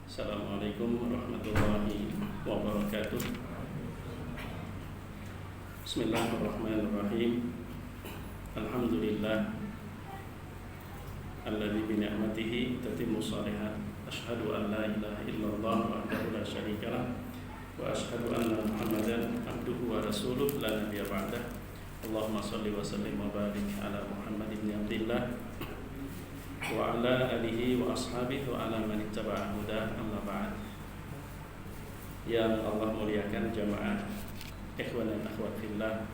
Assalamualaikum warahmatullahi wabarakatuh. Bismillahirrahmanirrahim. Alhamdulillah alladzi bi ni'matihi tatimmu shalihat. Asyhadu an la ilaha illallah wahdahu la syarikalah wa asyhadu anna Muhammadan abduhu wa rasuluh la nabiyya ba'dah. Allahumma shalli wa sallim wa barik ala Muhammad ibn Abdillah wa ala alihi wa ashabihi wa ala man ittaba'a hudah, amma ba'd. Yang Allah muliakan jamaah ikhwan dan akhwat fillah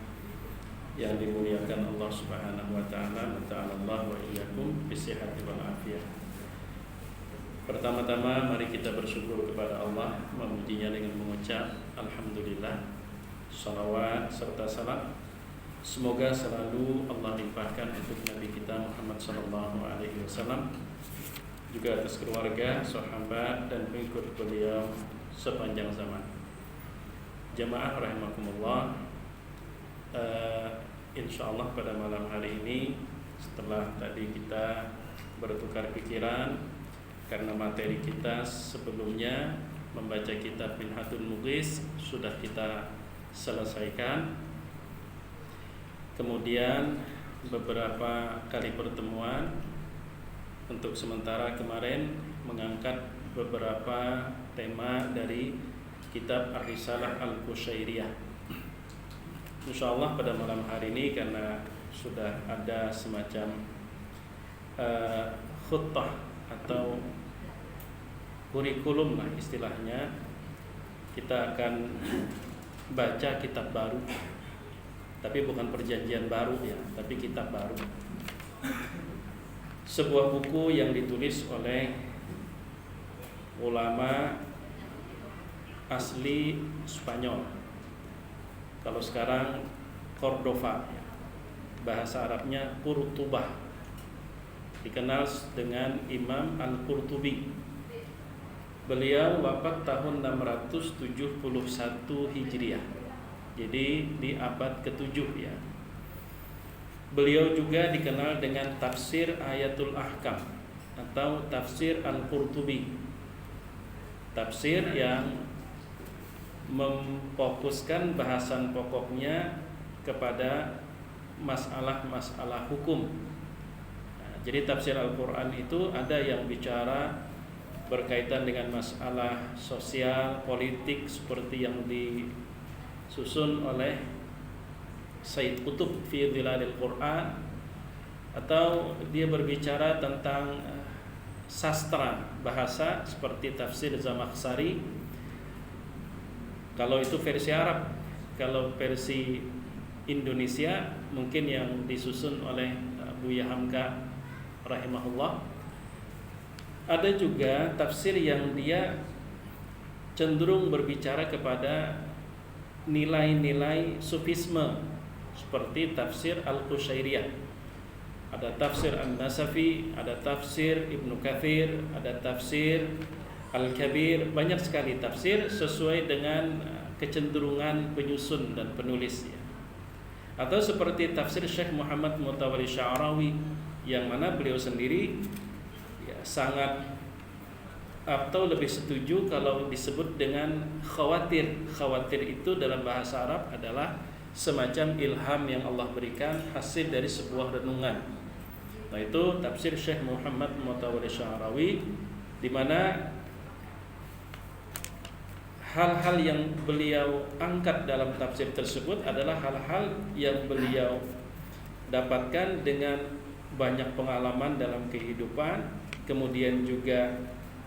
yang dimuliakan Allah Subhanahu wa taala, ta'alallahu wa iyyakum bisihhati wal afiyah. Pertama-tama mari kita bersyukur kepada Allah, memujinya dengan mengucap alhamdulillah. Shalawat serta salam semoga selalu Allah limpahkan untuk Nabi kita Muhammad sallallahu alaihi wasallam, juga atas keluarga, sahabat dan pengikut beliau sepanjang zaman. Jamaah rahimakumullah, insyaallah pada malam hari ini setelah tadi kita bertukar pikiran karena materi kita sebelumnya membaca kitab Minhatul Mughis sudah kita selesaikan. Kemudian beberapa kali pertemuan untuk sementara kemarin mengangkat beberapa tema dari kitab Ar-Risalah Al-Qushairiyah. Insyaallah pada malam hari ini karena sudah ada semacam khutbah atau kurikulum lah istilahnya, kita akan baca kitab baru. Tapi bukan perjanjian baru ya, tapi kitab baru. Sebuah buku yang ditulis oleh ulama asli Spanyol. Kalau sekarang Cordova ya. Bahasa Arabnya Qurtubah. Dikenal dengan Imam Al-Qurtubi. Beliau wafat tahun 671 Hijriah. Jadi di abad ke-7 ya. Beliau juga dikenal dengan tafsir Ayatul Ahkam atau tafsir Al-Qurtubi. Tafsir yang memfokuskan bahasan pokoknya kepada masalah-masalah hukum. Nah, jadi tafsir Al-Quran itu ada yang bicara berkaitan dengan masalah sosial, politik seperti yang disusun oleh Sayyid Qutb fi Dhilalil Quran, atau dia berbicara tentang sastra bahasa seperti tafsir Zamakhsyari. Kalau itu versi Arab, kalau versi Indonesia mungkin yang disusun oleh Buya Hamka rahimahullah. Ada juga tafsir yang dia cenderung berbicara kepada nilai-nilai sufisme seperti tafsir Al-Qushairiyah. Ada tafsir An-Nasafi, ada tafsir Ibnu Katsir, ada tafsir Al-Kabir, banyak sekali tafsir sesuai dengan kecenderungan penyusun dan penulis ya. Atau seperti tafsir Syekh Muhammad Mutawalli Sya'rawi, yang mana beliau sendiri ya, sangat atau lebih setuju kalau disebut dengan khawatir. Khawatir itu dalam bahasa Arab adalah semacam ilham yang Allah berikan hasil dari sebuah renungan. Nah, itu tafsir Syekh Muhammad Mutawalli Sya'rawi, di mana hal-hal yang beliau angkat dalam tafsir tersebut adalah hal-hal yang beliau dapatkan dengan banyak pengalaman dalam kehidupan, kemudian juga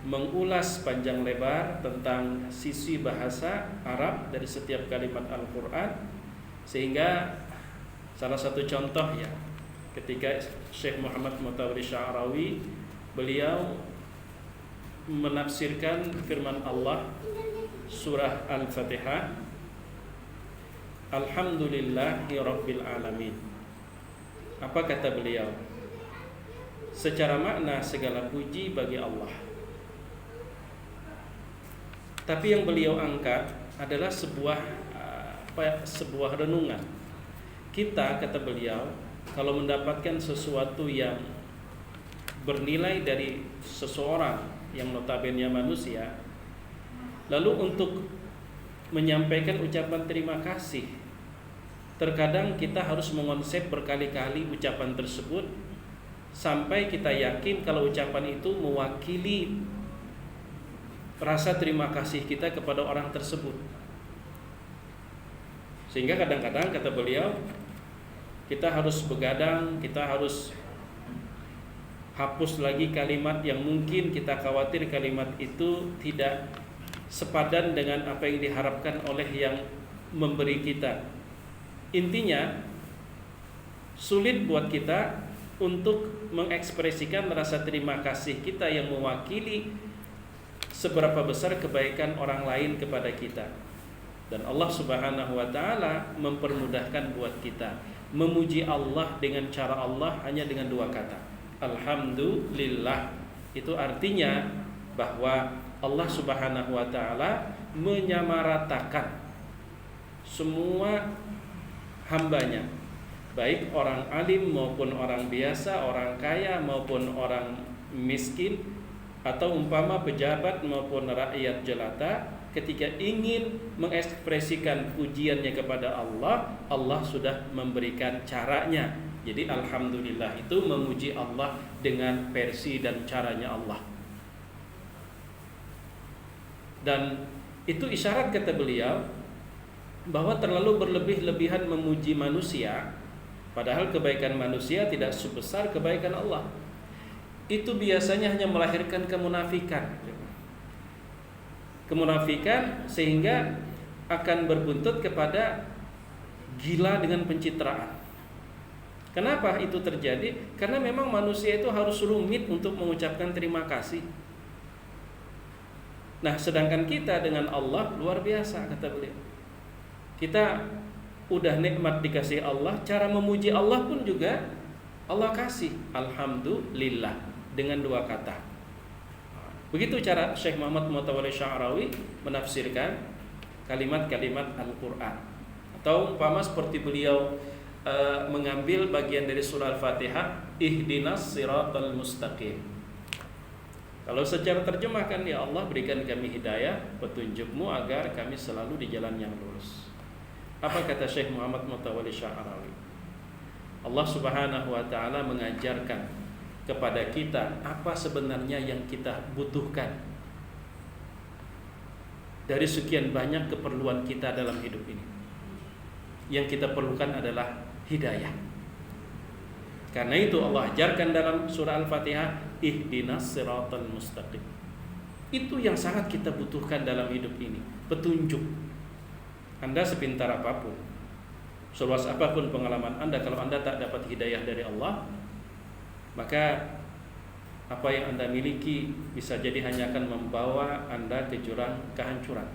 mengulas panjang lebar tentang sisi bahasa Arab dari setiap kalimat Al-Quran. Sehingga salah satu contoh ya, ketika Syekh Muhammad Mutawalli Sya'rawi, beliau menafsirkan firman Allah surah Al-Fatihah, Alhamdulillahi Rabbil Alamin. Apa kata beliau? Secara makna segala puji bagi Allah. Tapi yang beliau angkat adalah sebuah renungan. Kita, kata beliau, kalau mendapatkan sesuatu yang bernilai dari seseorang yang notabene manusia. Lalu untuk menyampaikan ucapan terima kasih, terkadang kita harus mengonsep berkali-kali ucapan tersebut sampai kita yakin kalau ucapan itu mewakili rasa terima kasih kita kepada orang tersebut. Sehingga kadang-kadang kata beliau, kita harus begadang, kita harus hapus lagi kalimat yang mungkin kita khawatir kalimat itu tidak sepadan dengan apa yang diharapkan oleh yang memberi kita. Intinya, sulit buat kita untuk mengekspresikan rasa terima kasih kita yang mewakili seberapa besar kebaikan orang lain kepada kita. Dan Allah Subhanahu wa taala mempermudahkan buat kita memuji Allah dengan cara Allah hanya dengan dua kata. Alhamdulillah. Itu artinya bahwa Allah Subhanahu wa taala menyamaratakan semua hambanya, baik orang alim maupun orang biasa, orang kaya maupun orang miskin, atau umpama pejabat maupun rakyat jelata, ketika ingin mengekspresikan pujiannya kepada Allah, Allah sudah memberikan caranya. Jadi alhamdulillah itu memuji Allah dengan versi dan caranya Allah. Dan itu isyarat kata beliau bahwa terlalu berlebih-lebihan memuji manusia, padahal kebaikan manusia tidak sebesar kebaikan Allah. Itu biasanya hanya melahirkan kemunafikan. Kemunafikan sehingga akan berbuntut kepada gila dengan pencitraan. Kenapa itu terjadi? Karena memang manusia itu harus rumit untuk mengucapkan terima kasih. Nah, sedangkan kita dengan Allah luar biasa kata beliau. Kita udah nikmat dikasih Allah, cara memuji Allah pun juga Allah kasih. Alhamdulillah dengan dua kata. Begitu cara Syekh Muhammad Mutawalli Sya'rawi menafsirkan kalimat-kalimat Al-Quran. Atau umpama seperti beliau mengambil bagian dari surah Al-Fatihah, ihdinas siratal mustaqim. Kalau secara terjemahkan, ya Allah berikan kami hidayah, petunjukmu agar kami selalu di jalan yang lurus. Apa kata Syekh Muhammad Mutawalli Sya'rawi? Allah Subhanahu wa taala mengajarkan kepada kita apa sebenarnya yang kita butuhkan dari sekian banyak keperluan kita dalam hidup ini. Yang kita perlukan adalah hidayah. Karena itu Allah ajarkan dalam surah Al-Fatihah, ihdinas siratal mustaqim. Itu yang sangat kita butuhkan dalam hidup ini, petunjuk. Anda sepintar apapun, seluas apapun pengalaman Anda, kalau Anda tak dapat hidayah dari Allah, maka apa yang Anda miliki bisa jadi hanya akan membawa Anda ke jurang kehancuran.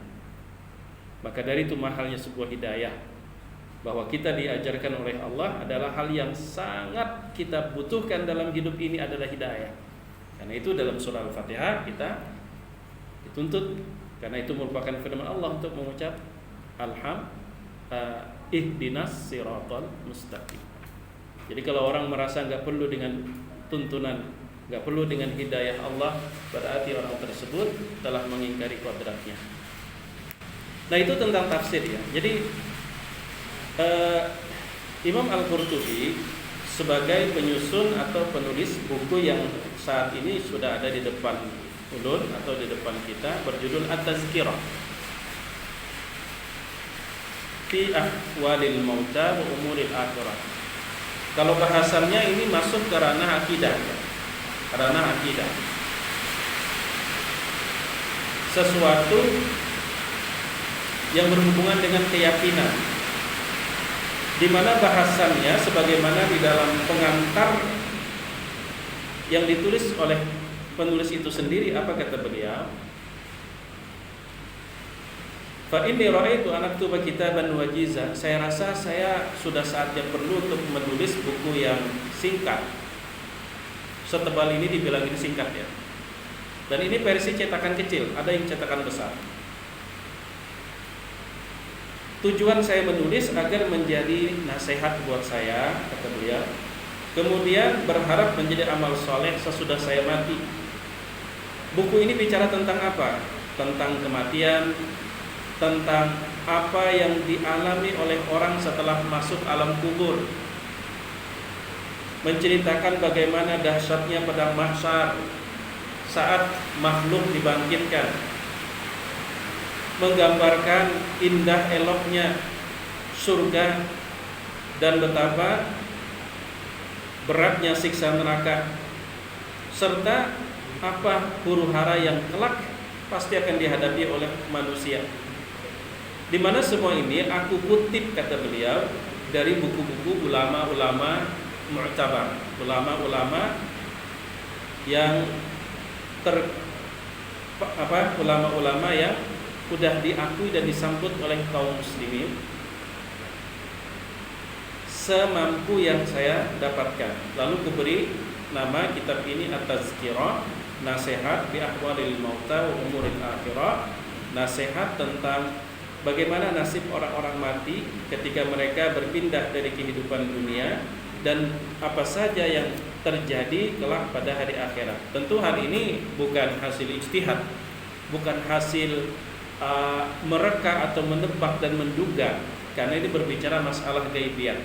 Maka dari itu mahalnya sebuah hidayah, bahwa kita diajarkan oleh Allah adalah hal yang sangat kita butuhkan dalam hidup ini adalah hidayah. Karena itu dalam surah Al-Fatihah kita dituntut, karena itu merupakan firman Allah untuk mengucap ihdinas siratal mustaqim. Jadi kalau orang merasa nggak perlu dengan tuntunan, nggak perlu dengan hidayah Allah, berarti orang tersebut telah mengingkari kodratnya. Nah itu tentang tafsir ya. Jadi Imam Al-Qurtubi sebagai penyusun atau penulis buku yang saat ini sudah ada di depan ulun atau di depan kita, berjudul At-Tazkirah fi ahwalil mauta wa umuril akhirah. Kalau bahasannya ini masuk ke ranah akidah. Ranah akidah. Sesuatu yang berhubungan dengan keyakinan, di mana bahasannya sebagaimana di dalam pengantar yang ditulis oleh penulis itu sendiri. Apa kata beliau? Fa inni ra'aitu an aktuba kitaban wajiza. Saya rasa saya sudah saatnya perlu untuk menulis buku yang singkat. Setebal ini dibilangin singkat ya. Dan ini versi cetakan kecil, ada yang cetakan besar. Tujuan saya menulis agar menjadi nasihat buat saya, kata beliau. Kemudian berharap menjadi amal soleh sesudah saya mati. Buku ini bicara tentang apa? Tentang kematian, tentang apa yang dialami oleh orang setelah masuk alam kubur, menceritakan bagaimana dahsyatnya padang mahsyar saat makhluk dibangkitkan, menggambarkan indah eloknya surga dan betapa beratnya siksa neraka, serta apa huru-hara yang kelak pasti akan dihadapi oleh manusia. Di mana semua ini aku kutip, kata beliau, dari buku-buku ulama-ulama mu'tabar, ulama-ulama yang ulama-ulama yang sudah diakui dan disambut oleh kaum muslimin semampu yang saya dapatkan. Lalu kuberi nama kitab ini At-Tazkirah, nasihat bi ahwalil mauta wa umuril akhirah, nasihat tentang bagaimana nasib orang-orang mati ketika mereka berpindah dari kehidupan dunia dan apa saja yang terjadi kelak pada hari akhirat. Tentu hal ini bukan hasil ijtihad, bukan hasil mereka atau menebak dan menduga, karena ini berbicara masalah gaibiyah.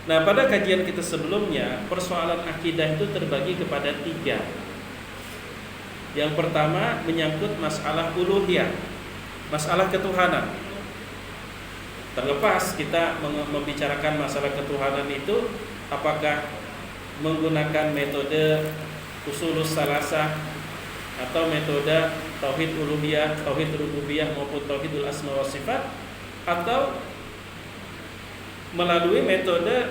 Nah, pada kajian kita sebelumnya, persoalan akidah itu terbagi kepada 3. Yang pertama menyangkut masalah uluhiyah, masalah ketuhanan. Terlepas kita membicarakan masalah ketuhanan itu apakah menggunakan metode usulus salasah atau metode tauhid uluhiyah, tauhid rububiyah maupun tauhidul asma wa sifat, atau melalui metode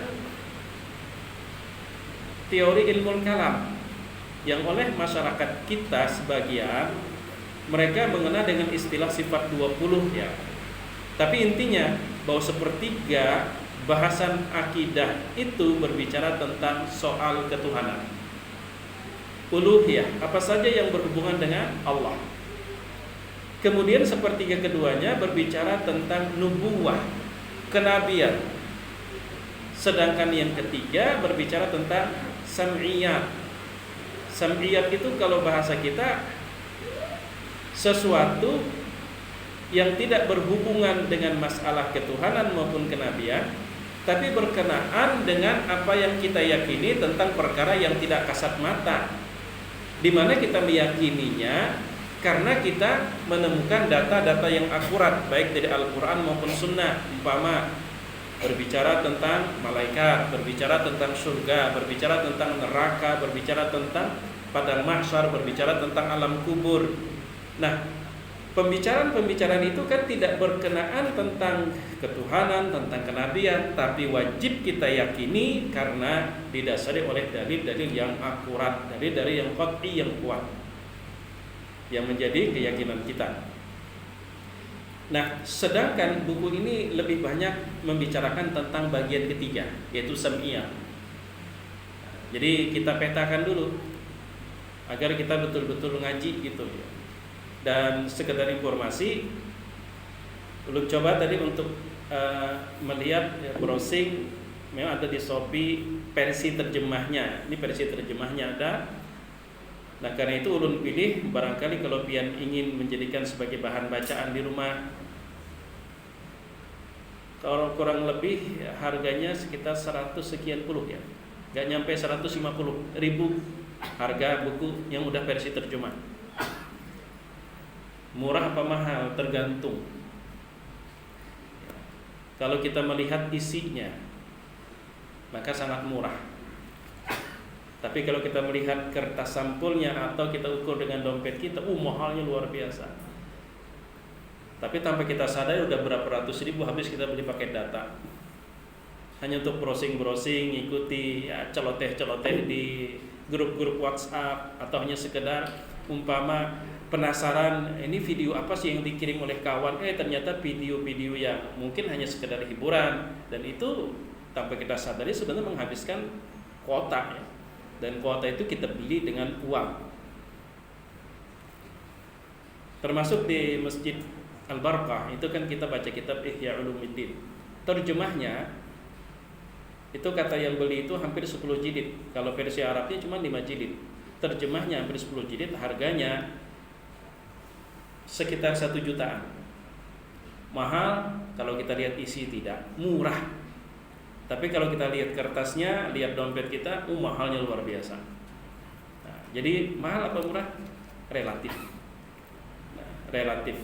teori ilmu kalam yang oleh masyarakat kita sebagian mereka mengenal dengan istilah sifat 20 ya. Tapi intinya bahwa sepertiga bahasan akidah itu berbicara tentang soal ketuhanan. Uluhiyah, apa saja yang berhubungan dengan Allah. Kemudian sepertiga keduanya berbicara tentang nubuwah, kenabian. Sedangkan yang ketiga berbicara tentang sam'iyat. Sam'iyat itu kalau bahasa kita sesuatu yang tidak berhubungan dengan masalah ketuhanan maupun kenabian, tapi berkenaan dengan apa yang kita yakini tentang perkara yang tidak kasat mata, di mana kita meyakininya karena kita menemukan data-data yang akurat baik dari Al-Quran maupun Sunnah. Umpama berbicara tentang malaikat, berbicara tentang surga, berbicara tentang neraka, berbicara tentang padang mahsyar, berbicara tentang alam kubur. Nah, pembicaraan-pembicaraan itu kan tidak berkenaan tentang ketuhanan, tentang kenabian, tapi wajib kita yakini karena didasari oleh dalil-dalil yang akurat, dalil-dalil yang qat'i, yang kuat, yang menjadi keyakinan kita. Nah, sedangkan buku ini lebih banyak membicarakan tentang bagian ketiga, yaitu sam'iyah. Jadi kita petakan dulu agar kita betul-betul ngaji gitu. Dan sekedar informasi, belum coba tadi untuk melihat browsing, memang ada di Shopee versi terjemahnya. Ini versi terjemahnya ada. Nah, karena itu ulun pilih, barangkali kalau pian ingin menjadikan sebagai bahan bacaan di rumah, kalau kurang lebih harganya sekitar 100 sekian puluh ya, gak nyampe 150 ribu harga buku yang udah versi terjemah. Murah apa mahal tergantung. Kalau kita melihat isinya, maka sangat murah. Tapi kalau kita melihat kertas sampulnya atau kita ukur dengan dompet kita, mahalnya luar biasa. Tapi tanpa kita sadari udah berapa ratus ribu habis kita beli paket data. Hanya untuk browsing-browsing, ngikuti ya, celoteh-celoteh di grup-grup WhatsApp, atau hanya sekedar umpama penasaran ini video apa sih yang dikirim oleh kawan, ternyata video-video yang mungkin hanya sekedar hiburan, dan itu tanpa kita sadari sebenarnya menghabiskan kuota ya. Dan kuota itu kita beli dengan uang. Termasuk di Masjid Al-Barqah itu kan kita baca kitab Ihya Ulumuddin. Terjemahnya itu kata yang beli itu hampir 10 jilid. Kalau versi Arabnya cuma 5 jilid. terjemahnya hampir 10 jilid, harganya sekitar 1 jutaan. Mahal kalau kita lihat isi, tidak murah. Tapi kalau kita lihat kertasnya, lihat dompet kita, mahalnya luar biasa. Nah, jadi mahal apa murah? Relatif. Nah, relatif.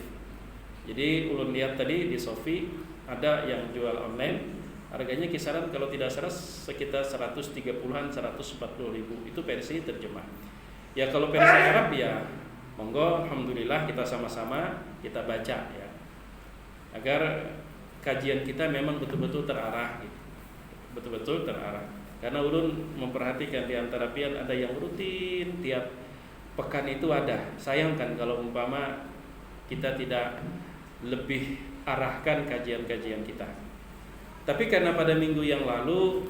Jadi ulun lihat tadi di Shopee ada yang jual online, harganya kisaran kalau tidak salah sekitar 130-an, 140 ribu. Itu versi terjemah. Ya kalau versi Arab ya monggo, alhamdulillah kita sama-sama kita baca ya. Agar kajian kita memang betul-betul terarah gitu. Betul-betul terarah. Karena ulun memperhatikan di antara pian ada yang rutin tiap pekan itu ada. Sayangkan kalau umpama kita tidak lebih arahkan kajian-kajian kita. Tapi karena pada minggu yang lalu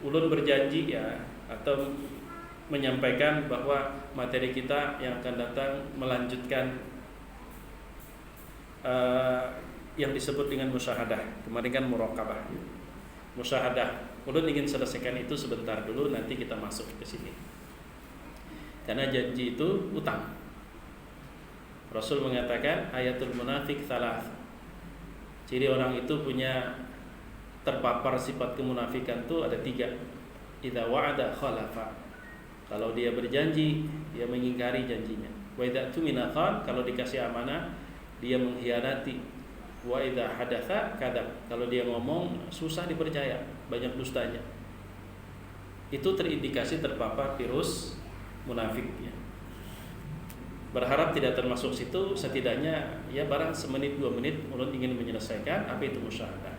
ulun berjanji ya, atau menyampaikan bahwa materi kita yang akan datang melanjutkan yang disebut dengan musyahadah. Kemarin kan muraqabah. Musyahadah. Ulun ingin selesaikan itu sebentar dulu, nanti kita masuk ke sini. Karena janji itu utang. Rasul mengatakan ayatul munafik thalath. Ciri orang itu punya terpapar sifat kemunafikan itu ada 3. Idza wa'ada khalafa. Kalau dia berjanji, dia mengingkari janjinya. Wa idza tumina khan, kalau dikasih amanah, dia mengkhianati. Wa idza hadatsa kadzab. Kalau dia ngomong susah dipercaya, banyak dustanya. Itu terindikasi terpapar virus munafik ya. Berharap tidak termasuk situ, setidaknya ya barang semenit 2 menit ulun ingin menyelesaikan apa itu musyahadah.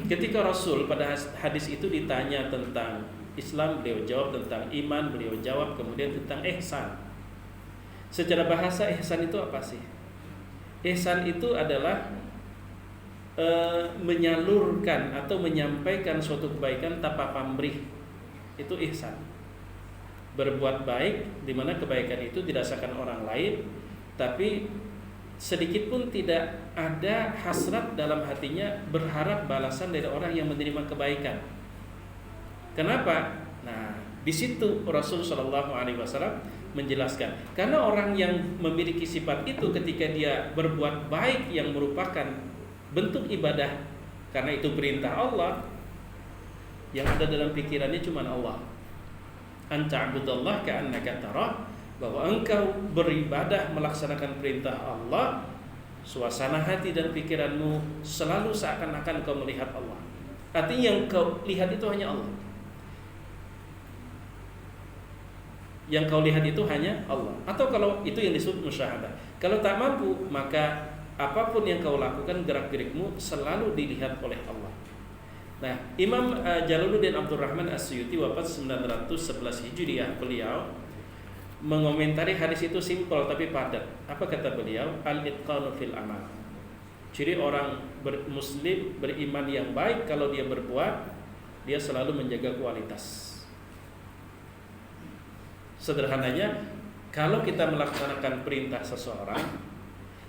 Ketika Rasul pada hadis itu ditanya tentang Islam, beliau jawab tentang iman, beliau jawab kemudian tentang ihsan. Secara bahasa ihsan itu apa sih? Ihsan itu adalah menyalurkan atau menyampaikan suatu kebaikan tanpa pamrih. Itu ihsan. Berbuat baik di mana kebaikan itu dirasakan orang lain, tapi sedikit pun tidak ada hasrat dalam hatinya berharap balasan dari orang yang menerima kebaikan. Kenapa? Nah, di situ Rasul Shallallahu Alaihi Wasallam menjelaskan, karena orang yang memiliki sifat itu ketika dia berbuat baik yang merupakan bentuk ibadah, karena itu perintah Allah, yang ada dalam pikirannya cuma Allah. Anta'budallah ka'annaka tarah, bahwa engkau beribadah melaksanakan perintah Allah, suasana hati dan pikiranmu selalu seakan-akan kau melihat Allah. Artinya yang kau lihat itu hanya Allah. Yang kau lihat itu hanya Allah. Atau kalau itu yang disebut musyahadah. Kalau tak mampu, maka apapun yang kau lakukan, gerak-gerikmu selalu dilihat oleh Allah. Nah, Imam Jalaluddin Abdurrahman As-Suyuti wafat 911 Hijriah. Beliau mengomentari hadis itu simpel tapi padat. Apa kata beliau? Al-itqanu fil amal. Ciri orang muslim beriman yang baik, kalau dia berbuat, dia selalu menjaga kualitas. Sederhananya, kalau kita melaksanakan perintah seseorang,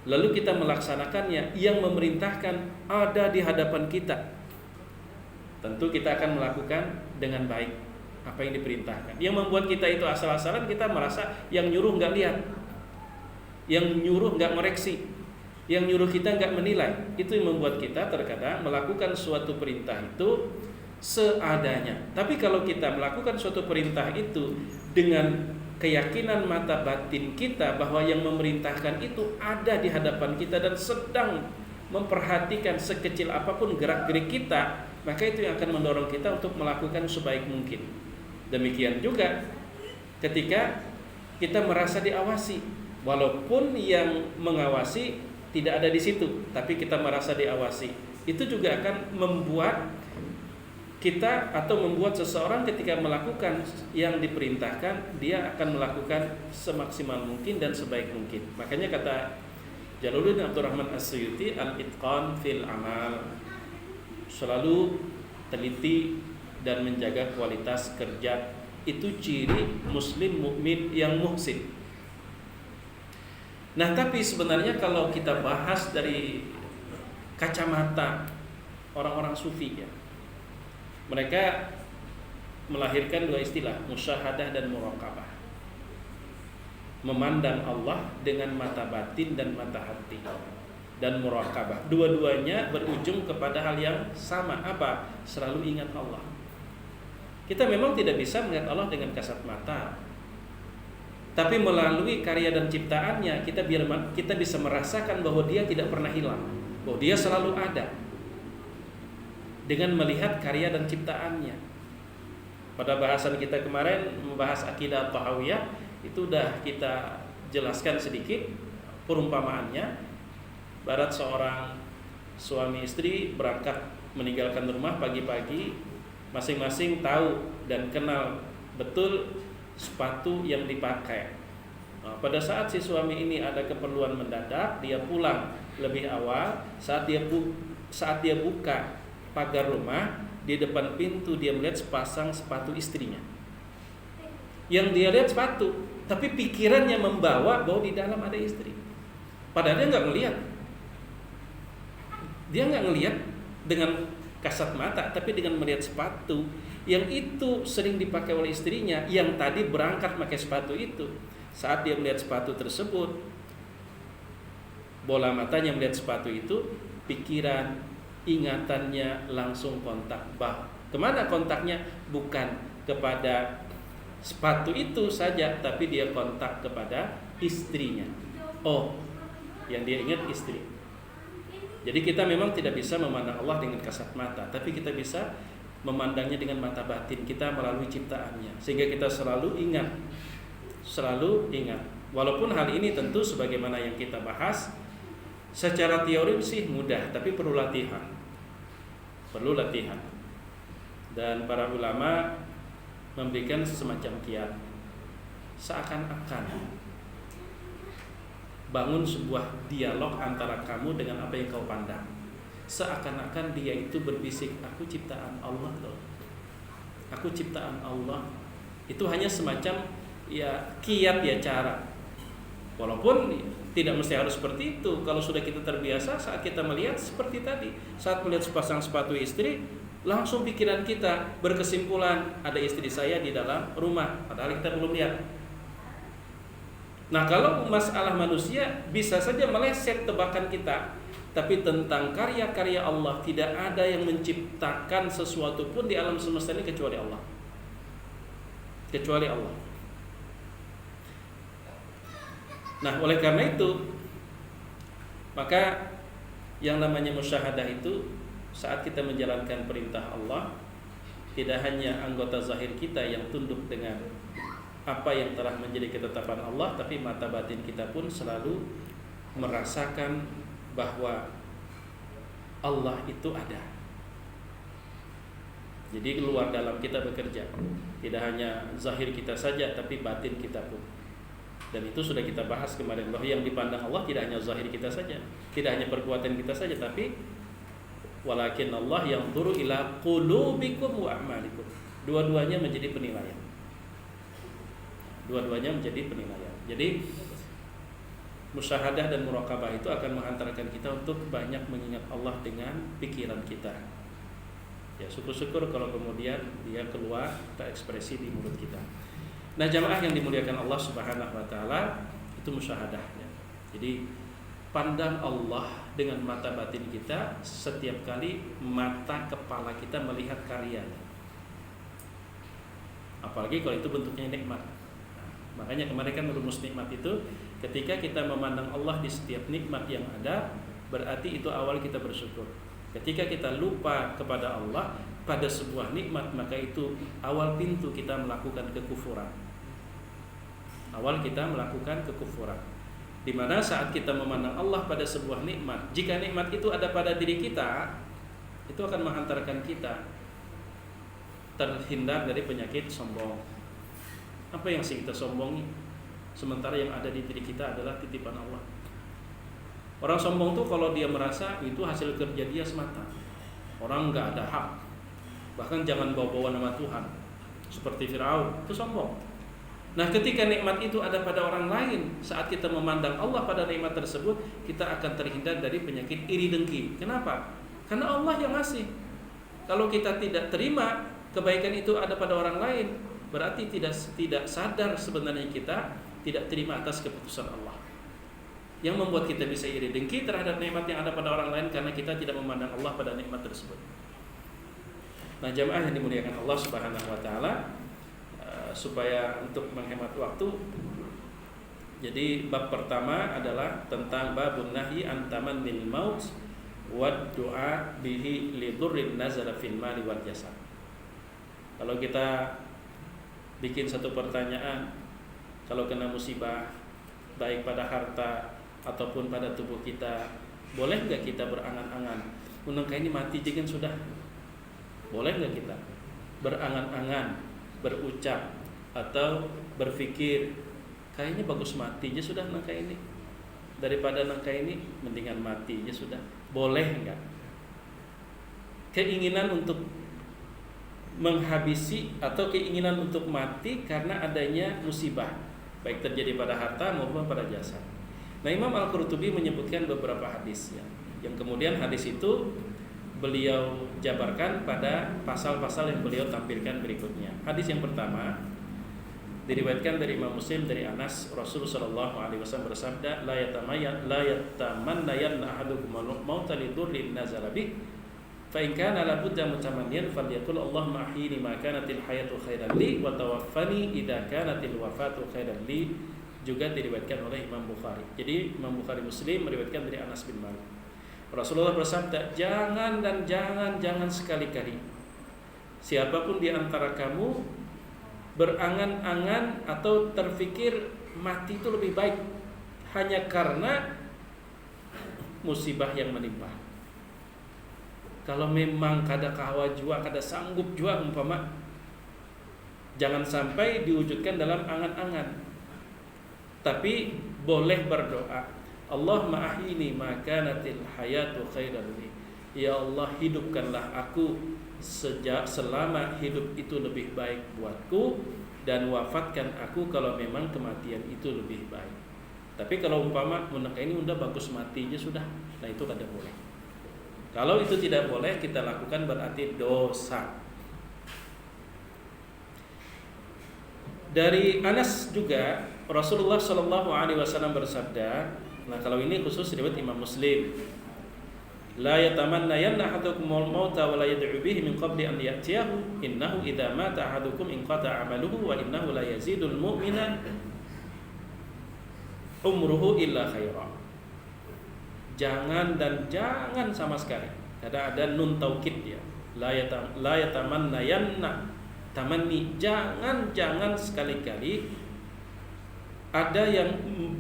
lalu kita melaksanakannya, yang memerintahkan ada di hadapan kita, tentu kita akan melakukan dengan baik apa yang diperintahkan. Yang membuat kita itu asal-asalan, kita merasa yang nyuruh nggak lihat, yang nyuruh nggak ngoreksi, yang nyuruh kita nggak menilai. Itu yang membuat kita terkadang melakukan suatu perintah itu seadanya. Tapi kalau kita melakukan suatu perintah itu dengan keyakinan mata batin kita bahwa yang memerintahkan itu ada di hadapan kita dan sedang memperhatikan sekecil apapun gerak-gerik kita, maka itu yang akan mendorong kita untuk melakukan sebaik mungkin. Demikian juga ketika kita merasa diawasi, walaupun yang mengawasi tidak ada di situ, tapi kita merasa diawasi, itu juga akan membuat kita atau membuat seseorang ketika melakukan yang diperintahkan, dia akan melakukan semaksimal mungkin dan sebaik mungkin. Makanya kata Jalaluddin Abdurrahman As-Suyuti, al-itqan fil amal, selalu teliti dan menjaga kualitas kerja, itu ciri muslim mukmin yang muhsin. Nah, tapi sebenarnya kalau kita bahas dari kacamata orang-orang sufi ya, mereka melahirkan dua istilah, musyahadah dan muraqabah. Memandang Allah dengan mata batin dan mata hati, dan muraqabah. Dua-duanya berujung kepada hal yang sama, apa? Selalu ingat Allah. Kita memang tidak bisa melihat Allah dengan kasat mata, tapi melalui karya dan ciptaannya kita bisa merasakan bahwa Dia tidak pernah hilang, bahwa Dia selalu ada, dengan melihat karya dan ciptaannya. Pada bahasan kita kemarin membahas akidah Tahawiyah, itu udah kita jelaskan sedikit perumpamaannya. Barat seorang suami istri berangkat meninggalkan rumah pagi-pagi, masing-masing tahu dan kenal betul sepatu yang dipakai. Nah, pada saat si suami ini ada keperluan mendadak, dia pulang lebih awal. Saat dia buka pagar rumah, di depan pintu dia melihat sepasang sepatu istrinya. Yang dia lihat sepatu, tapi pikirannya membawa bahwa di dalam ada istri. Padahal dia nggak ngelihat. Dia nggak ngelihat dengan kasat mata, tapi dengan melihat sepatu yang itu sering dipakai oleh istrinya, yang tadi berangkat pakai sepatu itu. Saat dia melihat sepatu tersebut, bola matanya melihat sepatu itu, pikiran, ingatannya langsung kontak. Kemana kontaknya? Bukan kepada sepatu itu saja, tapi dia kontak kepada istrinya. Oh, yang dia ingat istri. Jadi kita memang tidak bisa memandang Allah dengan kasat mata, tapi kita bisa memandangnya dengan mata batin kita melalui ciptaannya, sehingga kita selalu ingat. Walaupun hal ini tentu sebagaimana yang kita bahas, secara teori sih mudah, tapi perlu latihan. Dan para ulama memberikan semacam kiat, seakan-akan bangun sebuah dialog antara kamu dengan apa yang kau pandang. Seakan-akan dia itu berbisik, aku ciptaan Allah loh. Aku ciptaan Allah. Itu hanya semacam ya kiat, ya cara. Walaupun tidak mesti harus seperti itu. Kalau sudah kita terbiasa, saat kita melihat seperti tadi, saat melihat sepasang sepatu istri, langsung pikiran kita berkesimpulan ada istri saya di dalam rumah, padahal kita belum lihat. Nah, kalau masalah manusia bisa saja meleset tebakan kita, tapi tentang karya-karya Allah tidak ada yang menciptakan sesuatu pun di alam semesta ini kecuali Allah. Nah, oleh karena itu, maka yang namanya musyahadah itu saat kita menjalankan perintah Allah, tidak hanya anggota zahir kita yang tunduk dengan apa yang telah menjadi ketetapan Allah, tapi mata batin kita pun selalu merasakan bahwa Allah itu ada. Jadi luar dalam kita bekerja, tidak hanya zahir kita saja, tapi batin kita pun. Dan itu sudah kita bahas kemarin, bahwa yang dipandang Allah tidak hanya zahir kita saja, tidak hanya perbuatan kita saja, tapi walakin Allah yang turu ila qulubikum wa a'malikum. Dua-duanya menjadi penilaian. Jadi musyahadah dan muraqabah itu akan menghantarkan kita untuk banyak mengingat Allah dengan pikiran kita. Ya, syukur-syukur kalau kemudian dia keluar terekspresi di mulut kita. Nah, jamaah yang dimuliakan Allah Subhanahu wa taala, itu musyahadahnya. Jadi pandang Allah dengan mata batin kita setiap kali mata kepala kita melihat karyanya. Apalagi kalau itu bentuknya nikmat. Makanya kemarin kan rumus nikmat itu, ketika kita memandang Allah di setiap nikmat yang ada, berarti itu awal kita bersyukur. Ketika kita lupa kepada Allah pada sebuah nikmat, maka itu awal pintu kita melakukan kekufuran. Di mana saat kita memandang Allah pada sebuah nikmat, jika nikmat itu ada pada diri kita, itu akan menghantarkan kita terhindar dari penyakit sombong. Apa yang sih kita sombongi? Sementara yang ada di diri kita adalah titipan Allah. Orang sombong tuh kalau dia merasa itu hasil kerja dia semata, orang nggak ada hak, bahkan jangan bawa-bawa nama Tuhan, seperti Firaun, itu sombong. Nah, ketika nikmat itu ada pada orang lain, saat kita memandang Allah pada nikmat tersebut, kita akan terhindar dari penyakit iri dengki. Kenapa? Karena Allah yang ngasih. Kalau kita tidak terima kebaikan itu ada pada orang lain, berarti tidak sadar sebenarnya kita tidak terima atas keputusan Allah, yang membuat kita bisa iri dengki terhadap nikmat yang ada pada orang lain karena kita tidak memandang Allah pada nikmat tersebut. Nah, jamaah yang dimuliakan Allah Subhanahu wa taala, supaya untuk menghemat waktu, jadi bab pertama adalah tentang babun nahyi an tamannil maut wa du'a bihi li dhurrin nazala fil mali wal jasad. Kalau kita bikin satu pertanyaan, kalau kena musibah baik pada harta ataupun pada tubuh kita, boleh nggak kita berangan-angan menungkai ini mati jangan sudah? Boleh nggak kita berangan-angan, berucap atau berpikir kayaknya bagus mati aja sudah nangka ini, daripada nangka ini mendingan mati aja sudah? Boleh nggak? Keinginan untuk menghabisi atau keinginan untuk mati karena adanya musibah, baik terjadi pada harta maupun pada jasad. Nah, Imam Al-Qurtubi menyebutkan beberapa hadis yang kemudian hadis itu beliau jabarkan pada pasal-pasal yang beliau tampilkan berikutnya. Hadis yang pertama diriwayatkan dari Imam Muslim dari Anas, Rasulullah sallallahu alaihi wasallam bersabda, la yatamannayanna ahadukum mauta lidurrin nazala bih fa in kana la budda mutamanniyan falyaqul Allahumma ahyini ma kanatil hayatu khairan li wa tawaffani idza kanatil wafatu khairan li. Juga diriwayatkan oleh Imam Bukhari. Jadi Imam Bukhari Muslim meriwayatkan dari Anas bin Malik, Rasulullah bersabda, jangan sekali-kali siapapun di antara kamu berangan-angan atau terfikir mati itu lebih baik hanya karena musibah yang menimpa. Kalau memang kada kawa jua, kada sanggup jua umpama, jangan sampai diwujudkan dalam angan-angan. Tapi boleh berdoa, Allahumma ahyini ma kanatil hayatu khairan li. Ya Allah, hidupkanlah aku selama hidup itu lebih baik buatku, dan wafatkan aku kalau memang kematian itu lebih baik. Tapi kalau umpama menekan ini udah bagus matinya sudah, nah itu kada boleh. Kalau itu tidak boleh kita lakukan berarti dosa. Dari Anas juga Rasulullah Shallallahu Alaihi Wasallam bersabda, nah kalau ini khusus riwayat Imam Muslim, la yatamannayanna ahadukumul mauta wa la yad'u bihi min qabli an ya'tiyahu innahu idza mata ahadukum inqata 'amaluhu wa innahu la yazidul mu'mina umruhu illa khaira. Jangan dan jangan sama sekali. Ada nun taukid ya. La yatamannayanna, tamanni, jangan sekali-kali ada yang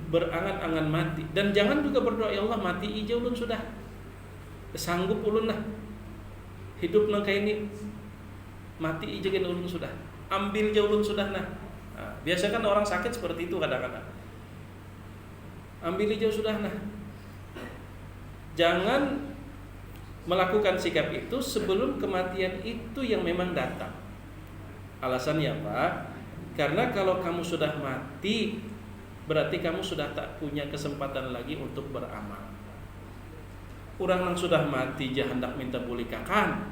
berangan-angan mati, dan jangan juga berdoa ya Allah mati ijo ulun sudah, sanggup ulun lah hidup nangka ini, mati ijo kan ulun sudah, ambil jauh ulun sudah nah. Biasa kan orang sakit seperti itu kadang-kadang, ambil jauh sudah nah. Jangan melakukan sikap itu sebelum kematian itu yang memang datang. Alasannya apa? Karena kalau kamu sudah mati, berarti kamu sudah tak punya kesempatan lagi untuk beramal. Orang yang sudah mati jah hendak minta bulikakan.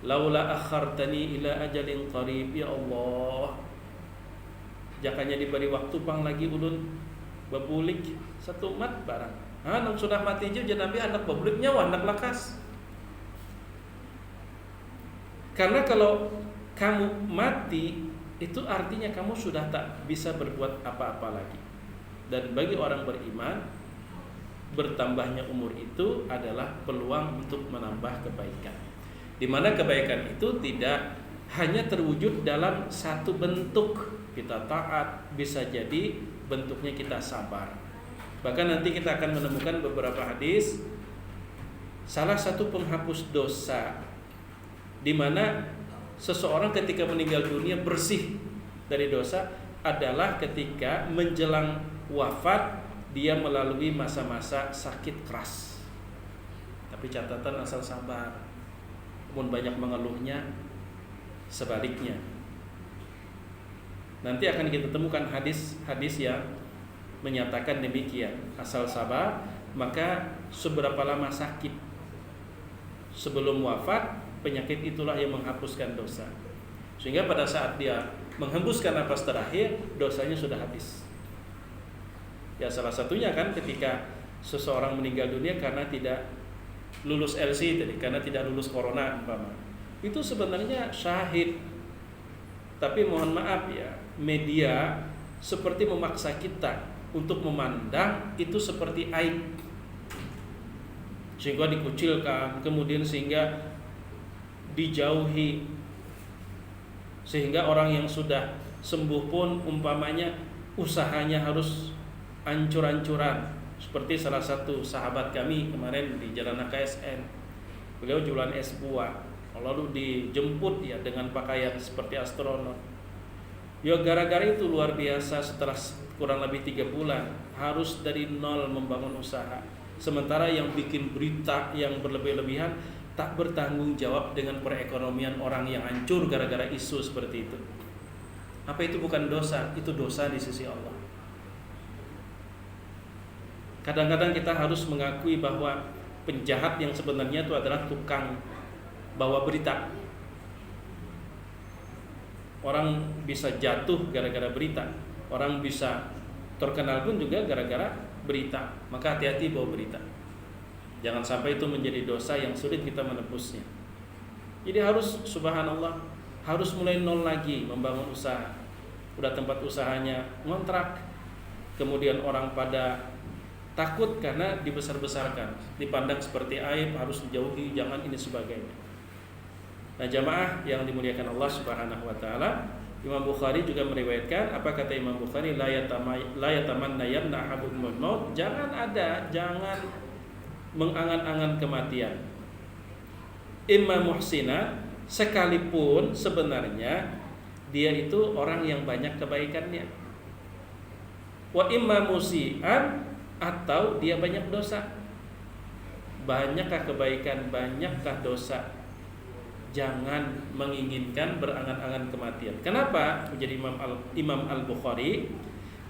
Laula akhartani ila ajalin qarib, ya Allah, jakanya diberi waktu pang lagi ulun babulik satu mat barang. Nang sudah mati je Nabi hendak babulik nyawa hendak lakas. Karena kalau kamu mati, itu artinya kamu sudah tak bisa berbuat apa-apa lagi. Dan bagi orang beriman, bertambahnya umur itu adalah peluang untuk menambah kebaikan, di mana kebaikan itu tidak hanya terwujud dalam satu bentuk. Kita taat, bisa jadi bentuknya kita sabar. Bahkan nanti kita akan menemukan beberapa hadis, salah satu penghapus dosa, di mana seseorang ketika meninggal dunia bersih dari dosa adalah ketika menjelang wafat dia melalui masa-masa sakit keras. Tapi catatan asal sabar. Namun banyak mengeluhnya, sebaliknya. Nanti akan kita temukan hadis-hadis yang menyatakan demikian. Asal sabar, maka seberapa lama sakit sebelum wafat penyakit itulah yang menghapuskan dosa. Sehingga pada saat dia menghembuskan napas terakhir, dosanya sudah habis. Ya salah satunya kan ketika seseorang meninggal dunia karena tidak lulus LC tadi, karena tidak lulus corona umpama. Itu sebenarnya syahid. Tapi mohon maaf ya, media seperti memaksa kita untuk memandang itu seperti aib. Sehingga dikucilkan, kemudian sehingga dijauhi. Sehingga orang yang sudah sembuh pun umpamanya usahanya harus ancur-ancuran. Seperti salah satu sahabat kami kemarin di Jalan KSN, beliau jualan es buah, lalu dijemput ya dengan pakaian seperti astronot. Ya gara-gara itu luar biasa, setelah kurang lebih 3 bulan harus dari nol membangun usaha. Sementara yang bikin berita yang berlebih-lebihan tak bertanggung jawab dengan perekonomian orang yang hancur gara-gara isu seperti itu. Apa itu bukan dosa? Itu dosa di sisi Allah. Kadang-kadang kita harus mengakui bahwa penjahat yang sebenarnya itu adalah tukang bawa berita. Orang bisa jatuh gara-gara berita, orang bisa terkenal pun juga gara-gara berita. Maka hati-hati bawa berita. Jangan sampai itu menjadi dosa yang sulit kita menebusnya. Jadi harus subhanallah, harus mulai nol lagi membangun usaha. Udah tempat usahanya ngontrak, kemudian orang pada takut karena dibesar-besarkan, dipandang seperti aib, harus dijauhi, jangan ini sebagainya. Nah jamaah yang dimuliakan Allah Subhanahu wa taala, Imam Bukhari juga meriwayatkan, apa kata Imam Bukhari, la yatamanna yamna ahadukumul maut, jangan mengangan-angan kematian. Imma muhsina, sekalipun sebenarnya dia itu orang yang banyak kebaikannya. Wa imma musian, atau dia banyak dosa. Banyakkah kebaikan, banyakkah dosa? Jangan menginginkan berangan-angan kematian. Kenapa? Menjadi Imam Al-Bukhari,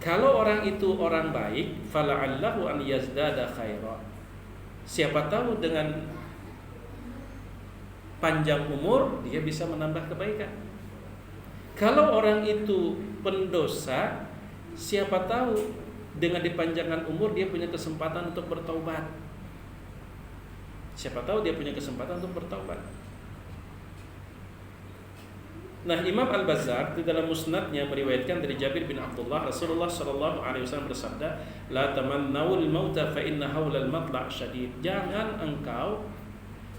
kalau orang itu orang baik, fala'allahu an yazdada khaira. Siapa tahu dengan panjang umur dia bisa menambah kebaikan. Kalau orang itu pendosa, siapa tahu dengan dipanjangkan umur dia punya kesempatan untuk bertaubat. Siapa tahu dia punya kesempatan untuk bertaubat. Nah, Imam Al-Bazzar di dalam musnadnya meriwayatkan dari Jabir bin Abdullah, Rasulullah sallallahu alaihi wasallam bersabda, "La tamannawul mauta fa inna haulal matla' syadid." Jangan engkau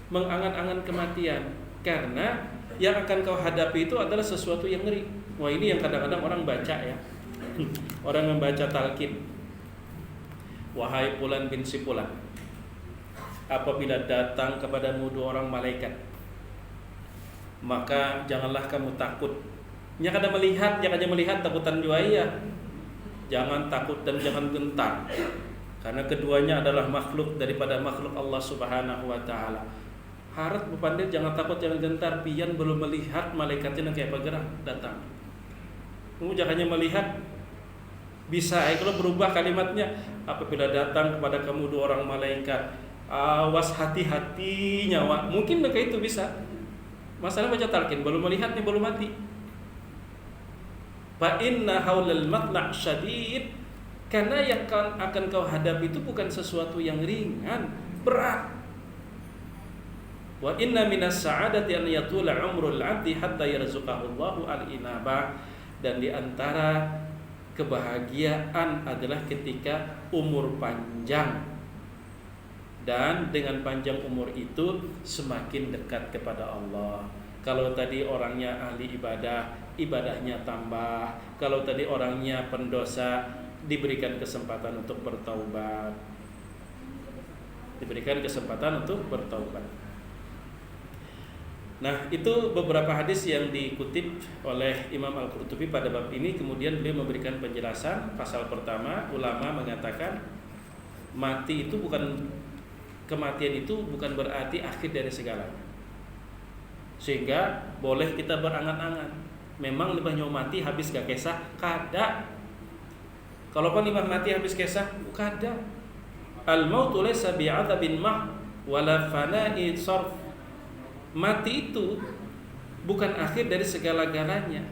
mengangan-angan kematian, karena yang akan kau hadapi itu adalah sesuatu yang ngeri. Wah, ini yang kadang-kadang orang baca ya. Orang membaca talqin, wahai fulan bin si fulan, apabila datang kepadamu 2 orang malaikat, maka janganlah kamu takut. Jangan hanya melihat takutan juaya. Jangan takut dan jangan gentar, karena keduanya adalah makhluk daripada makhluk Allah Subhanahu wa taala. Harap bepandai, jangan takut, jangan gentar. Pian belum melihat malaikatnya kayak apa gerak datang. Kamu jangan hanya melihat. Bisa kalau berubah kalimatnya, apabila datang kepada kamu 2 orang malaikat, awas hati-hati nyawa. Mungkin mereka itu bisa. Masalah baca talqin, belum melihat nih, belum mati. Fa inna haulal matla' syadid, karena yang akan kau hadapi itu bukan sesuatu yang ringan, berat. Wa inna minas sa'adati an yatula umrul 'abdi hatta yarzuqahu Allahu al-inaba, dan di antara kebahagiaan adalah ketika umur panjang, dan dengan panjang umur itu semakin dekat kepada Allah. Kalau tadi orangnya ahli ibadah, ibadahnya tambah. Kalau tadi orangnya pendosa, diberikan kesempatan untuk bertaubat. Diberikan kesempatan untuk bertaubat. Nah, itu beberapa hadis yang dikutip oleh Imam Al-Qurtubi pada bab ini. Kemudian beliau memberikan penjelasan. Pasal pertama, ulama mengatakan kematian itu bukan berarti akhir dari segalanya. Sehingga boleh kita berangan-angan, memang limbah nyawa mati habis gak kesah? Kada. Kalau limbah mati habis kesah? Kada. Al-mautu laysa bi'adzabin ma' wala fana'i sarf. mati itu bukan akhir dari segala-galanya.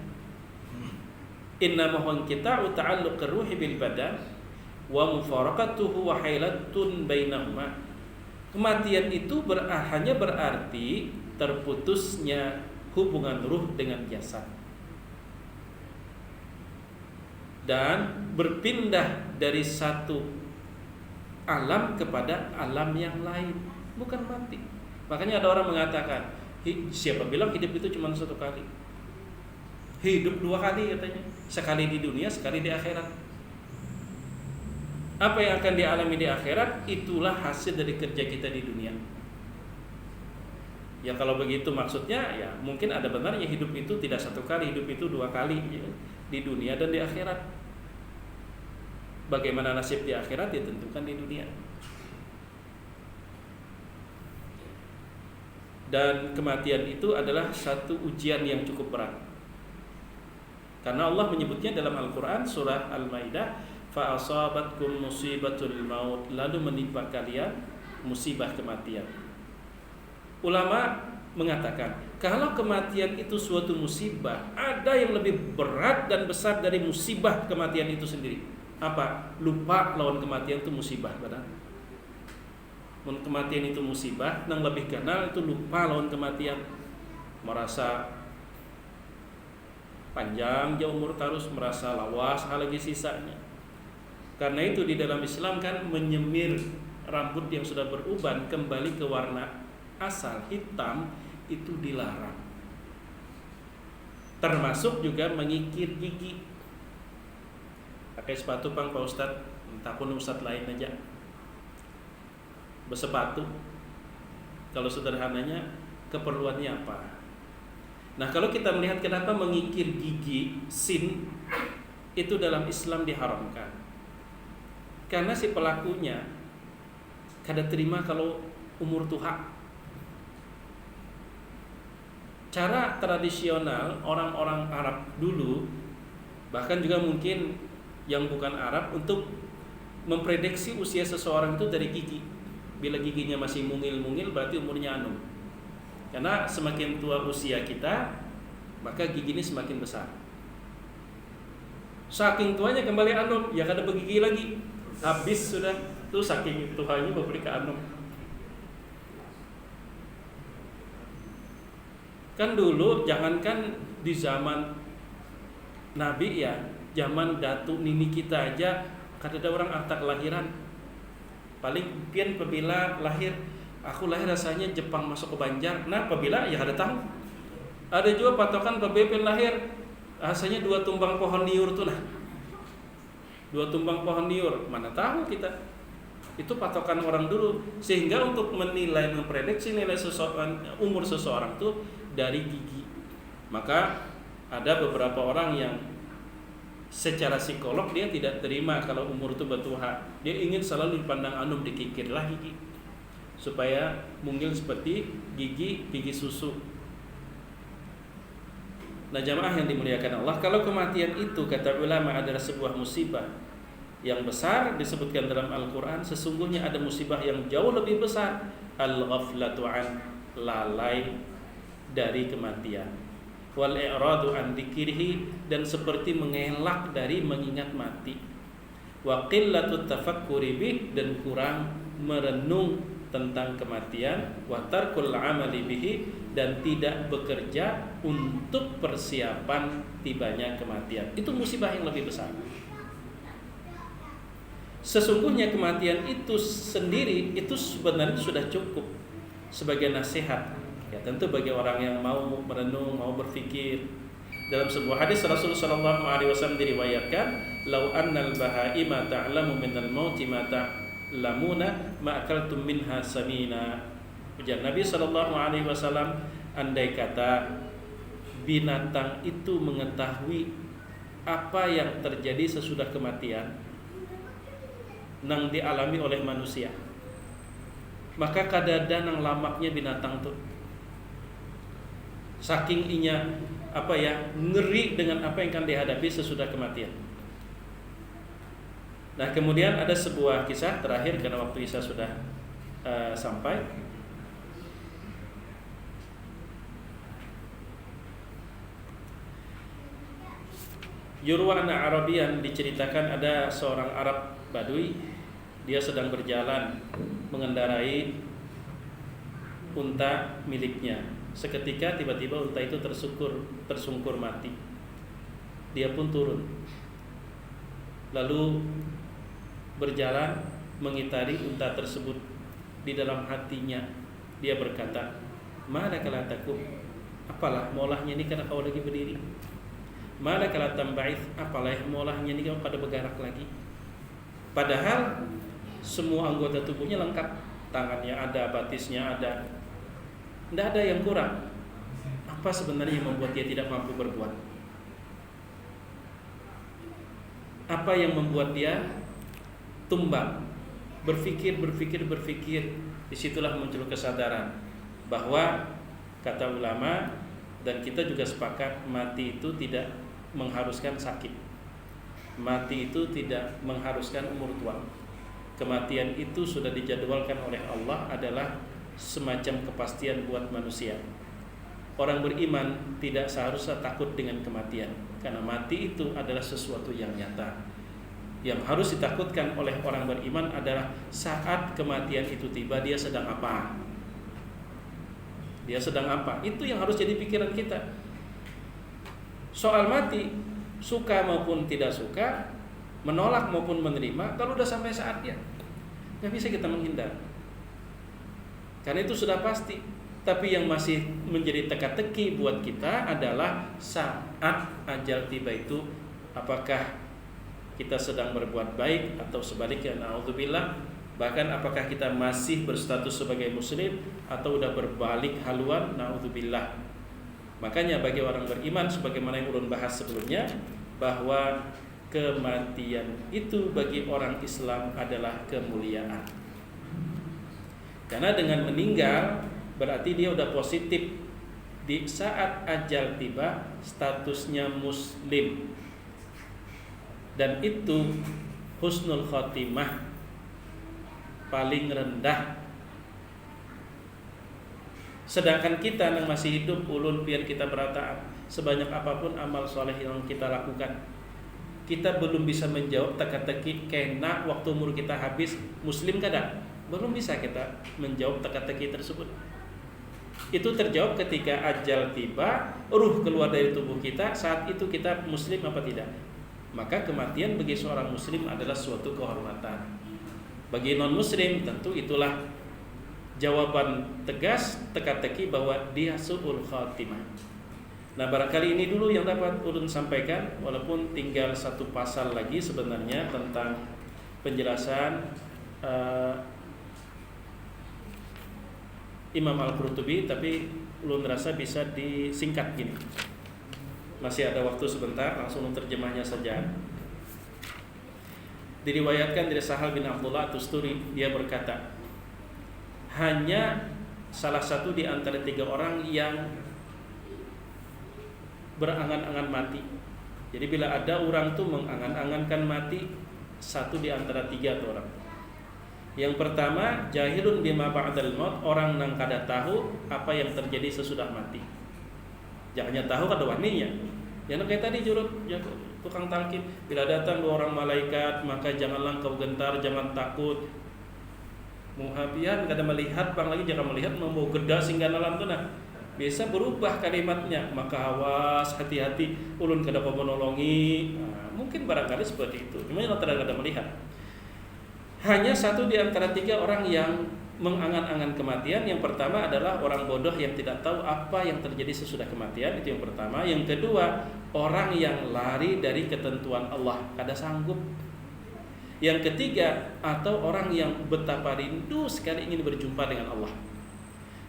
Innama huwa inqita'u ta'alluqir ruhi bil badan wa mufaraqatuhu wa hailatun bainahuma. Kematian itu hanya berarti terputusnya hubungan ruh dengan jasad dan berpindah dari satu alam kepada alam yang lain, bukan mati. Makanya ada orang mengatakan, siapa bilang hidup itu cuma satu kali? Hidup 2 kali katanya, sekali di dunia, sekali di akhirat. Apa yang akan dialami di akhirat itulah hasil dari kerja kita di dunia. Ya kalau begitu maksudnya, ya mungkin ada benarnya hidup itu tidak 1 kali, hidup itu 2 kali ya, di dunia dan di akhirat. Bagaimana nasib di akhirat ditentukan di dunia. Dan kematian itu adalah satu ujian yang cukup berat. Karena Allah menyebutnya dalam Al-Quran surah Al-Maidah, fa'asabatkum musibatul maut, lalu menimpa kalian musibah kematian. Ulama mengatakan, kalau kematian itu suatu musibah, ada yang lebih berat dan besar dari musibah kematian itu sendiri. Apa? Lupa lawan kematian itu musibah, benar? Kematian itu musibah, yang lebih kenal itu lupa lawan kematian. Merasa panjang jauh umur terus, merasa lawas hal lagi sisanya. Karena itu di dalam Islam kan menyemir rambut yang sudah beruban kembali ke warna asal hitam itu dilarang. Termasuk juga mengikir gigi. Pakai sepatu Pak Ustadz, entah pun Ustadz lain aja. Bersepatu. Kalau sederhananya keperluannya apa? Nah, kalau kita melihat kenapa mengikir gigi sin itu dalam Islam diharamkan. Karena si pelakunya kada terima kalau umur tua. Cara tradisional orang-orang Arab dulu, bahkan juga mungkin yang bukan Arab, untuk memprediksi usia seseorang itu dari gigi. Bila giginya masih mungil-mungil berarti umurnya anu. Karena semakin tua usia kita, maka gigi ini semakin besar. Saking tuanya kembali anum, ya kada bergigi lagi. Habis sudah, tuh saking tuanya memberi ke anum. Kan dulu, jangankan di zaman Nabi ya, zaman datuk nini kita aja, kada ada orang akta kelahiran. Paling pian apabila lahir, aku lahir rasanya Jepang masuk ke Banjar. Nah, apabila ya ada tahu. Ada juga patokan apabila lahir rasanya 2 tumbang pohon niur tuh lah. 2 tumbang pohon niur, mana tahu kita. Itu patokan orang dulu. Sehingga untuk menilai, memprediksi nilai seseorang, umur seseorang tuh dari gigi. Maka ada beberapa orang yang secara psikolog dia tidak terima kalau umur itu bertuha. Dia ingin selalu dipandang anum, dikikirlah gigi supaya mungil seperti gigi susu. Nah, jamaah yang dimuliakan Allah, kalau kematian itu kata ulama adalah sebuah musibah yang besar, disebutkan dalam Al-Quran, sesungguhnya ada musibah yang jauh lebih besar, al-ghaflatu an, lalai dari kematian, wal i'radu an dzikrihi, dan seperti mengelak dari mengingat mati, wa qillatut tafakkuri bih, dan kurang merenung tentang kematian, wa tarkul amali bihi, dan tidak bekerja untuk persiapan tibanya kematian. Itu musibah yang lebih besar. Sesungguhnya kematian itu sendiri itu sebenarnya sudah cukup sebagai nasihat. Ya, tentu bagi orang yang mau merenung, mau berfikir. Dalam sebuah hadis Rasulullah sallallahu alaihi wasallam diriwayatkan, "Lau annal bahaima ta'lamu minal mauti ma ta'lamuna ma akaltum minha samina." Ujar Nabi sallallahu alaihi wasallam, andai kata binatang itu mengetahui apa yang terjadi sesudah kematian nang dialami oleh manusia, maka kadada nang lamaknya binatang tuh. Saking inya ngeri dengan apa yang akan dihadapi sesudah kematian. Nah, kemudian ada sebuah kisah terakhir karena waktu Isya sudah sampai. Yurwa anna Arabian, diceritakan ada seorang Arab Badui, dia sedang berjalan mengendarai unta miliknya. Seketika tiba-tiba unta itu tersungkur mati. Dia pun turun, lalu berjalan mengitari unta tersebut. Di dalam hatinya dia berkata, "Mala kala takum?" Apalah molahnya ini karena kau lagi berdiri. "Mala kala tamba'ith?" Apalah molahnya ini kau pada bergerak lagi. Padahal semua anggota tubuhnya lengkap, tangannya ada, batisnya ada, tidak ada yang kurang. Apa sebenarnya yang membuat dia tidak mampu berbuat? Apa yang membuat dia tumbang? Berpikir. Disitulah muncul kesadaran bahwa kata ulama, dan kita juga sepakat, mati itu tidak mengharuskan sakit. Mati itu tidak mengharuskan umur tua. Kematian itu sudah dijadwalkan oleh Allah, adalah semacam kepastian buat manusia. Orang beriman tidak seharusnya takut dengan kematian, karena mati itu adalah sesuatu yang nyata. Yang harus ditakutkan oleh orang beriman adalah saat kematian itu tiba, dia sedang apa? Dia sedang apa? Itu yang harus jadi pikiran kita. Soal mati, suka maupun tidak suka, menolak maupun menerima, kalau udah sampai saatnya, nggak bisa kita menghindar. Karena itu sudah pasti. Tapi yang masih menjadi teka-teki buat kita adalah saat ajal tiba itu, apakah kita sedang berbuat baik atau sebaliknya, naudzubillah. Bahkan apakah kita masih berstatus sebagai muslim atau udah berbalik haluan, naudzubillah. Makanya bagi orang beriman, sebagaimana yang ulun bahas sebelumnya, bahwa kematian itu bagi orang Islam adalah kemuliaan. Karena dengan meninggal berarti dia udah positif. Di saat ajal tiba, statusnya muslim. Dan itu husnul khotimah, paling rendah. Sedangkan kita yang masih hidup, ulun pian kita berataan, sebanyak apapun amal soleh yang kita lakukan, kita belum bisa menjawab teka-teki kena waktu umur kita habis muslim kada. Belum bisa kita menjawab teka-teki tersebut. Itu terjawab ketika ajal tiba, ruh keluar dari tubuh kita, saat itu kita muslim apa tidak. Maka kematian bagi seorang muslim adalah suatu kehormatan. Bagi non muslim tentu itulah jawaban tegas teka-teki bahwa dia su'ul khatimah. Nah, barangkali ini dulu yang dapat ulun sampaikan, walaupun tinggal satu pasal lagi sebenarnya tentang penjelasan Imam Al-Qurtubi, tapi ulun rasa bisa disingkat gini. Masih ada waktu sebentar, langsung terjemahnya saja. Diriwayatkan dari Sahal bin Abdullah Tusturi, dia berkata, hanya salah satu di antara 3 orang yang berangan-angan mati. Jadi bila ada orang tuh mengangan-angankan mati, satu di antara 3 orang. Yang pertama, jahilun bima ba'dal maut, orang yang kada tahu apa yang terjadi sesudah mati. Jangannya tahu kada waninya. Yang kayak tadi jurut tukang talqin, bila datang 2 orang malaikat, maka janganlah kau gentar, jangan takut. Muhabian kada melihat, bang lagi jangan melihat, mau geda sehingga nalam tu nah. Biasa berubah kalimatnya, maka awas, hati-hati, ulun kada kau menolongi. Nah, mungkin barangkali seperti itu. Cuma yang kada melihat. Hanya satu di antara 3 orang yang mengangan-angan kematian. Yang pertama adalah orang bodoh yang tidak tahu apa yang terjadi sesudah kematian. Itu yang pertama. Yang kedua, orang yang lari dari ketentuan Allah, kada sanggup. Yang ketiga, atau orang yang betapa rindu sekali ingin berjumpa dengan Allah.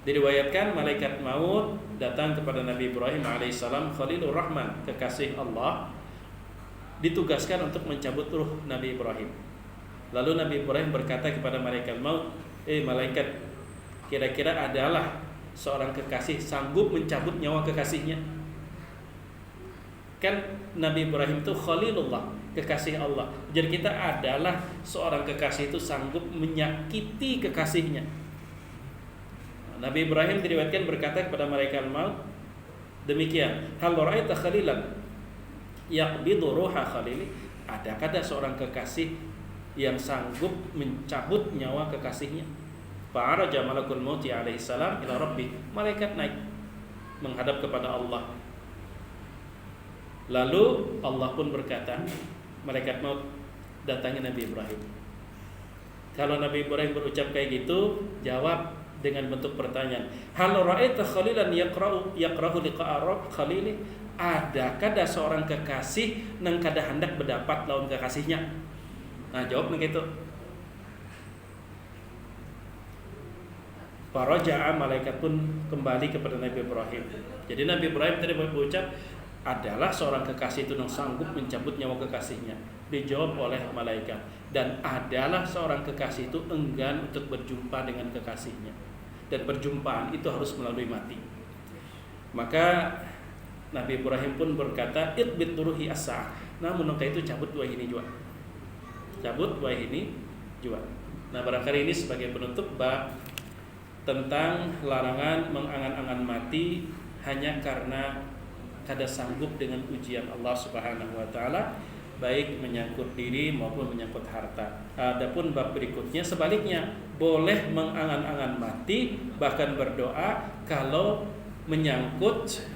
Diriwayatkan malaikat maut datang kepada Nabi Ibrahim alaihissalam, Khalilur Rahman, kekasih Allah, ditugaskan untuk mencabut ruh Nabi Ibrahim. Lalu Nabi Ibrahim berkata kepada malaikat maut, malaikat, kira-kira adalah seorang kekasih sanggup mencabut nyawa kekasihnya? Kan Nabi Ibrahim itu Khalilullah, kekasih Allah. Jadi kita adalah seorang kekasih itu sanggup menyakiti kekasihnya. Nabi Ibrahim diriwayatkan berkata kepada malaikat maut demikian, hal ra'aita khalilan, yaqbidu ruha khalili, adakah ada seorang kekasih yang sanggup mencabut nyawa kekasihnya? Fa'araja malakul mauti alaihi salam ila rabbi, malaikat naik menghadap kepada Allah. Lalu Allah pun berkata, malaikat maut datangi Nabi Ibrahim. Kalau Nabi Ibrahim berucap kayak gitu, jawab dengan bentuk pertanyaan, hal ra'aita khalilan yaqra'u liqa'a khalili, adakah ada seorang kekasih nang kada hendak berdapat lawan kekasihnya? Nah, jawab begitu. Faraja'a, malaikat pun kembali kepada Nabi Ibrahim. Jadi Nabi Ibrahim tadi berucap, adalah seorang kekasih itu yang sanggup mencabut nyawa kekasihnya. Dijawab oleh malaikat, dan adalah seorang kekasih itu enggan untuk berjumpa dengan kekasihnya, dan perjumpaan itu harus melalui mati. Maka Nabi Ibrahim pun berkata, itbit turuhi as-sa'ah, namun engkau itu cabut dua ini juga. Cabut dua ini juga. Nah, barangkali ini sebagai penutup bab tentang larangan mengangan-angan mati hanya karena kada sanggup dengan ujian Allah Subhanahu wa taala, baik menyangkut diri maupun menyangkut harta. Adapun bab berikutnya sebaliknya, boleh mengangan-angan mati bahkan berdoa kalau menyangkut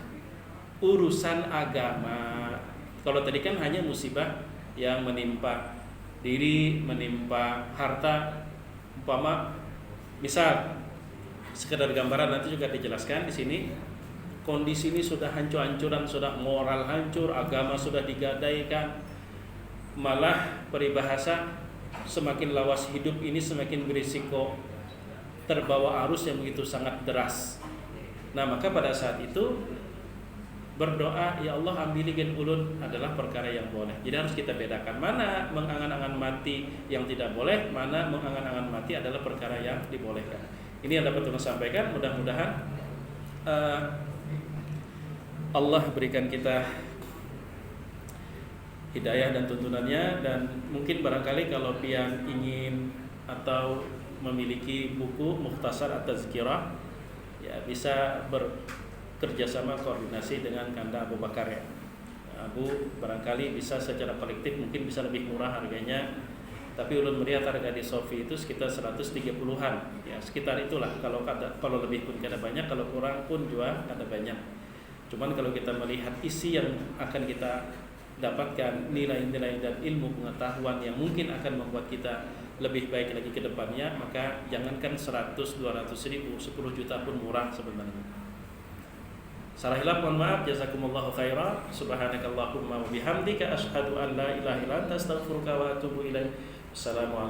urusan agama. Kalau tadi kan hanya musibah yang menimpa diri, menimpa harta, umpama misal sekedar gambaran, nanti juga dijelaskan di sini. Kondisi ini sudah hancur-hancuran, sudah moral hancur, agama sudah digadaikan, malah peribahasa semakin lawas hidup ini semakin berisiko terbawa arus yang begitu sangat deras. Nah, maka pada saat itu berdoa, ya Allah ambili gen ulun, adalah perkara yang boleh. Jadi harus kita bedakan mana mengangan-angan mati yang tidak boleh, mana mengangan-angan mati adalah perkara yang dibolehkan. Ini yang dapat saya sampaikan. Mudah-mudahan Allah berikan kita hidayah dan tuntunannya, dan mungkin barangkali kalau pian ingin atau memiliki buku Mukhtasar At-Tazkirah, ya bisa bekerjasama koordinasi dengan Kanda Abu Bakar ya. Abu barangkali bisa secara kolektif mungkin bisa lebih murah harganya, tapi ulun melihat harga di Sofi itu sekitar 130-an ya, sekitar itulah. Kalau lebih pun kada banyak, kalau kurang pun juga kada banyak. Cuman kalau kita melihat isi yang akan kita dapatkan, nilai-nilai dan ilmu pengetahuan yang mungkin akan membuat kita lebih baik lagi ke depannya, maka jangankan 100, 200 ribu, 10 juta pun murah sebenarnya. Salah hilaf mohon maaf, jazakumullahu khairan. Subhanakallahumma wa bihamdika asyhadu an la ilaha illa anta astaghfiruka wa atubu ilaik. Assalamualaikum.